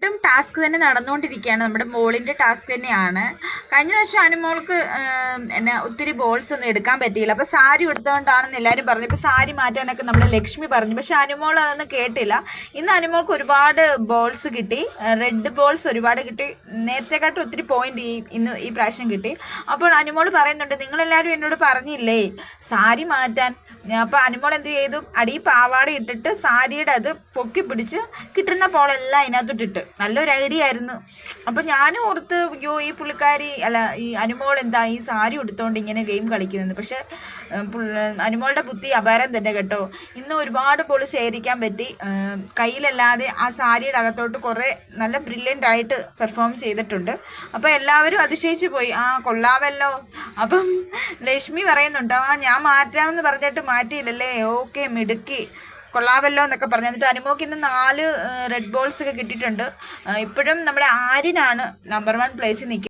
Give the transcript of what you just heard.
വീണ്ടും ടാസ്ക് തന്നെ നടന്നുകൊണ്ടിരിക്കുകയാണ്. നമ്മുടെ ബോളിൻ്റെ ടാസ്ക് തന്നെയാണ്. കഴിഞ്ഞ പ്രാവശ്യം അനുമോൾക്ക് എന്നെ ഒത്തിരി ബോൾസ് ഒന്നും എടുക്കാൻ പറ്റിയില്ല. അപ്പോൾ സാരി എടുത്തുകൊണ്ടാണെന്ന് എല്ലാവരും പറഞ്ഞു. ഇപ്പോൾ സാരി മാറ്റാനൊക്കെ നമ്മുടെ ലക്ഷ്മി പറഞ്ഞു. പക്ഷെ അനുമോൾ അതൊന്നും കേട്ടില്ല. ഇന്ന് അനുമോൾക്ക് ഒരുപാട് ബോൾസ് കിട്ടി, റെഡ് ബോൾസ് ഒരുപാട് കിട്ടി. നേരത്തെക്കാട്ടും ഒത്തിരി പോയിന്റ് ഈ പ്രാവശ്യം കിട്ടി. അപ്പോൾ അനുമോൾ പറയുന്നുണ്ട്, നിങ്ങളെല്ലാവരും എന്നോട് പറഞ്ഞില്ലേ സാരി മാറ്റാൻ. അപ്പോൾ അനുമോൾ എന്ത് ചെയ്തു, അടി പാവാട ഇട്ടിട്ട് സാരിയുടെ അത് പൊക്കി പിടിച്ച് കിട്ടുന്ന പോളെല്ലാം അതിനകത്തോട്ടിട്ട്. നല്ലൊരു ഐഡിയ ആയിരുന്നു. അപ്പം ഞാനും ഓർത്ത്, അയ്യോ ഈ പുള്ളിക്കാരി അല്ല ഈ അനുമോൾ എന്താ ഈ സാരി ഉടുത്തോണ്ട് ഇങ്ങനെ ഗെയിം കളിക്കുന്നത്. പക്ഷെ അനുമോളുടെ ബുദ്ധി അപാരം തന്നെ കേട്ടോ. ഇന്ന് ഒരുപാട് ബോൾ ശേഖരിക്കാൻ പറ്റി. കയ്യിലല്ലാതെ ആ സാരിയുടെ അകത്തോട്ട് കുറേ നല്ല ബ്രില്യൻ്റ് ആയിട്ട് പെർഫോം ചെയ്തിട്ടുണ്ട്. അപ്പോൾ എല്ലാവരും അതിശയിച്ചു പോയി, ആ കൊള്ളാമല്ലോ. അപ്പം ലക്ഷ്മി പറയുന്നുണ്ട്, ഞാൻ മാറ്റാമെന്ന് പറഞ്ഞിട്ട് മാറ്റിയില്ലല്ലേ, ഓക്കെ മിടുക്കി, കൊള്ളാമല്ലോ എന്നൊക്കെ പറഞ്ഞു. എന്നിട്ട് അനുമോക്ക് ഇന്ന് 4 റെഡ് ബോൾസ് ഒക്കെ കിട്ടിയിട്ടുണ്ട്. ഇപ്പോഴും നമ്മുടെ ആര്യനാണ് നമ്പർ 1 പ്ലേസിൽ നിൽക്കുന്നത്.